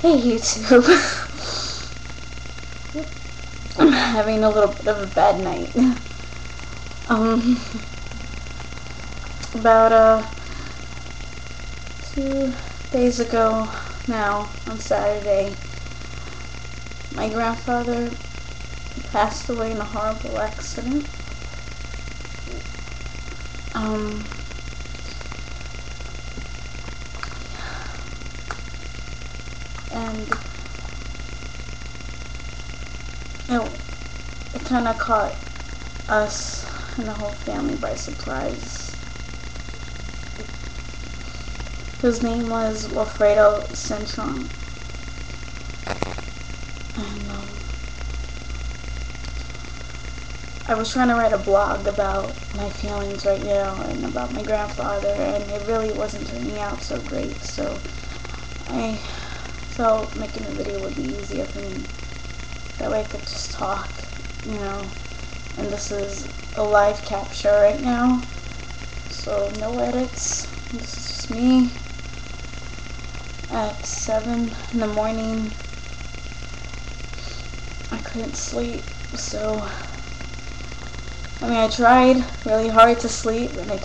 Hey YouTube. I'm having a little bit of a bad night. About 2 days ago now, on Saturday, my grandfather passed away in a horrible accident. And it kind of caught us and the whole family by surprise. His name was Wilfredo Cintron. And I was trying to write a blog about my feelings right now and about my grandfather, and it really wasn't turning out so great, so I felt making a video would be easier for me. That way I could just talk, and this is a live capture right now, so no edits. This is just me at 7 in the morning. I couldn't sleep, so I tried really hard to sleep, and I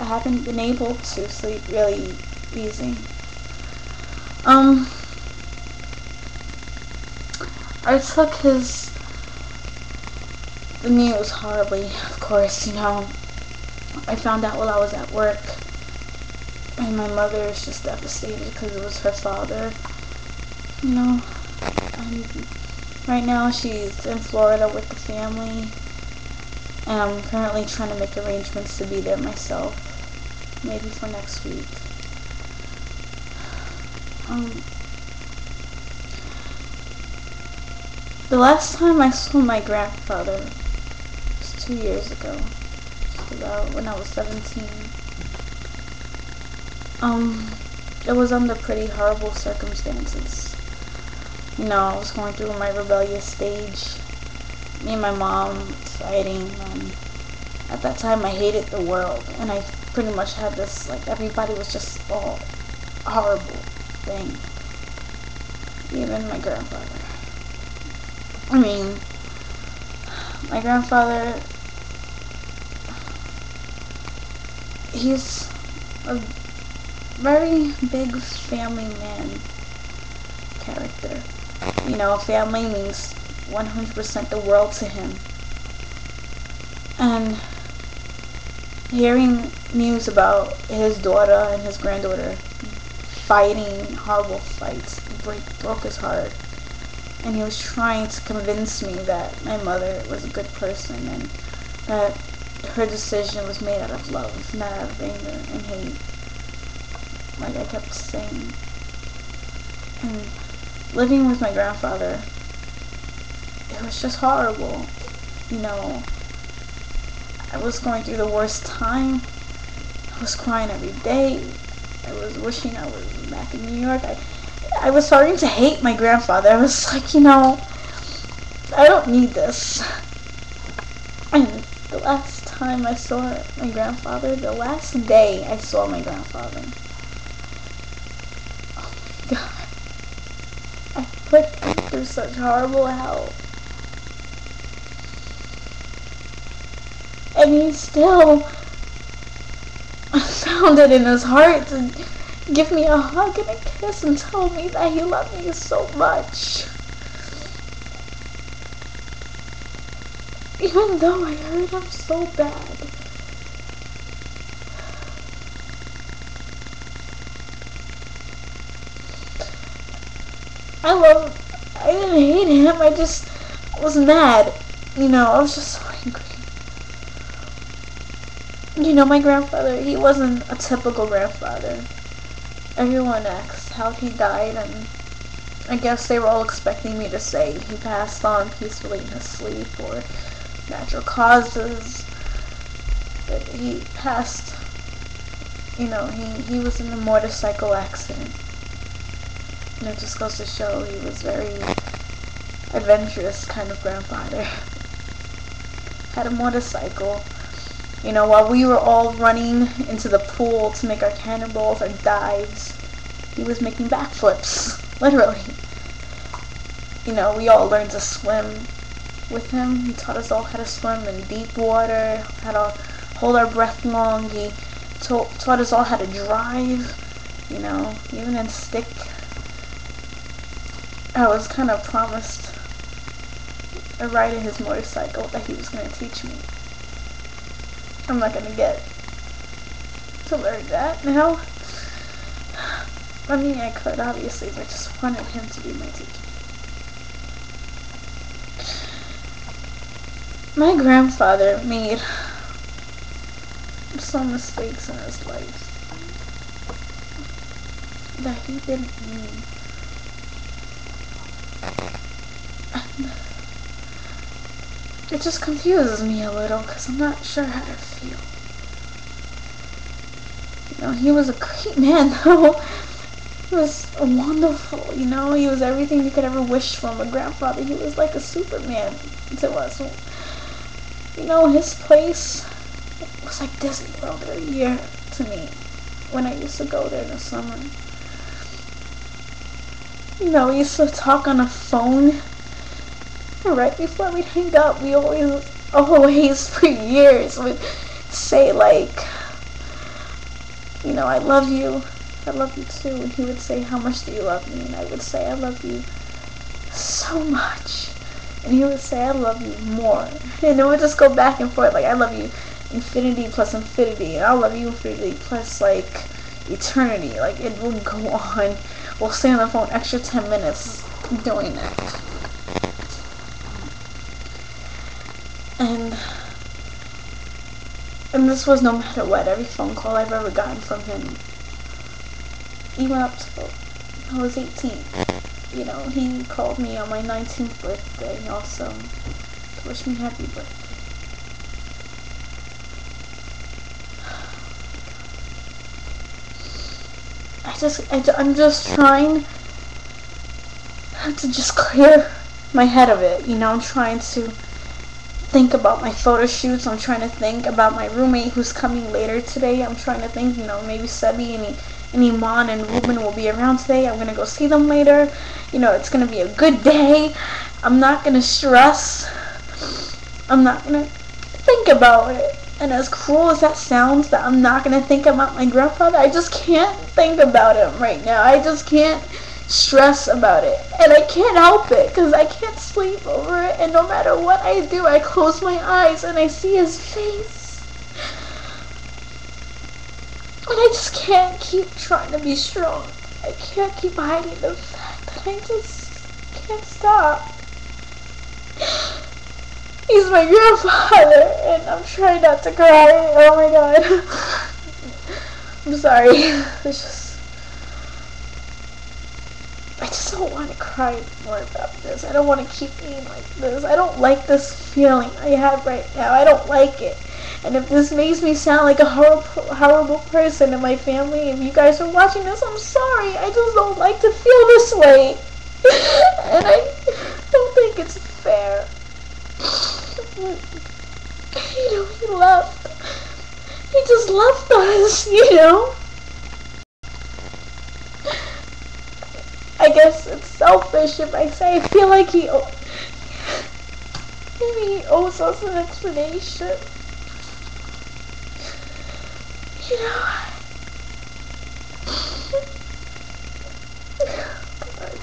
haven't been able to sleep really easy. I took the news horribly, of course, I found out while I was at work, and my mother is just devastated because it was her father, and right now she's in Florida with the family, and I'm currently trying to make arrangements to be there myself, maybe for next week. The last time I saw my grandfather was 2 years ago, just about when I was 17. It was under pretty horrible circumstances. I was going through my rebellious stage. Me and my mom fighting, and at that time I hated the world, and I pretty much had this, everybody was just all horrible thing. Even my grandfather. My grandfather, he's a very big family man character. Family means 100% the world to him. And hearing news about his daughter and his granddaughter fighting horrible fights broke his heart. And he was trying to convince me that my mother was a good person, and that her decision was made out of love, not out of anger and hate, like I kept saying. And living with my grandfather, it was just horrible. I was going through the worst time. I was crying every day. I was wishing I was back in New York. I was starting to hate my grandfather. I was like, I don't need this. And the last time I saw my grandfather, the last day I saw my grandfather, oh my God, I put him through such horrible hell. And he still found it in his heart to give me a hug and a kiss and tell me that he loved me so much. Even though I hurt him so bad. I didn't hate him, I just was mad. I was just so angry. My grandfather, he wasn't a typical grandfather. Everyone asks how he died, and I guess they were all expecting me to say he passed on peacefully in his sleep or natural causes. But he passed, he was in a motorcycle accident. And it just goes to show he was very adventurous kind of grandfather. Had a motorcycle. While we were all running into the pool to make our cannonballs, our dives, he was making backflips, literally. You know, we all learned to swim with him. He taught us all how to swim in deep water, how to hold our breath long. He taught us all how to drive, you know, even in stick. I was kind of promised a ride in his motorcycle that he was going to teach me. I'm not going to get to learn that now. I mean, I could, obviously, but I just wanted him to be my teacher. My grandfather made some mistakes in his life that he didn't mean. And it just confuses me a little because I'm not sure how to feel. You know, he was a great man though. He was wonderful, you know. He was everything you could ever wish from a grandfather. He was like a Superman to us. You know, his place was like Disney World every year to me when I used to go there in the summer. You know, we used to talk on the phone. Right before we'd hang up, we always for years would say like, you know, I love you too. And he would say, how much do you love me? And I would say, I love you so much. And he would say, I love you more. And it would just go back and forth, like, I love you infinity plus infinity, and I love you infinity plus, like, eternity. Like, it would go on. We'll stay on the phone extra 10 minutes doing that. And this was no matter what. Every phone call I've ever gotten from him, even up to I was 18. You know, he called me on my 19th birthday also to wish me happy birthday. I'm just trying to just clear my head of it. You know, I'm trying to think about my photo shoots. I'm trying to think about my roommate who's coming later today. I'm trying to think, you know, maybe Sebi and Iman and Ruben will be around today. I'm going to go see them later. You know, it's going to be a good day. I'm not going to stress. I'm not going to think about it. And as cruel as that sounds, that I'm not going to think about my grandfather, I just can't think about him right now. I just can't stress about it. And I can't help it because I can't sleep over it. And no matter what I do, I close my eyes and I see his face. And I just can't keep trying to be strong. I can't keep hiding the fact that I just can't stop. He's my grandfather, and I'm trying not to cry. Oh my god. I'm sorry. I just don't want to cry more about this. I don't want to keep being like this. I don't like this feeling I have right now. I don't like it. And if this makes me sound like a horrible person in my family, if you guys are watching this, I'm sorry. I just don't like to feel this way. And I don't think it's fair. You know, he just left us, you know. I guess it's selfish if I say I feel like maybe he owes us an explanation. You know, God,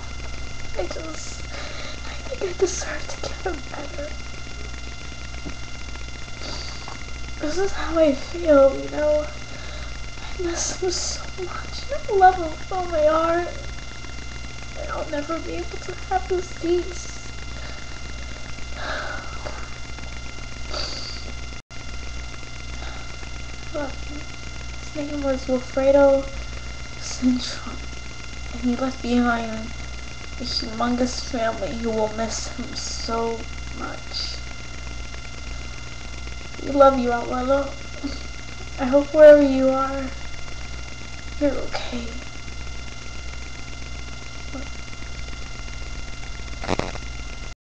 I think I deserve to get him better. This is how I feel, you know. I miss him so much. I love him with all my heart. And I'll never be able to have this peace. His name was Wilfredo Cintron, and he left behind a humongous family who will miss him so much. We love you, Abuelo. I hope wherever you are, you're okay.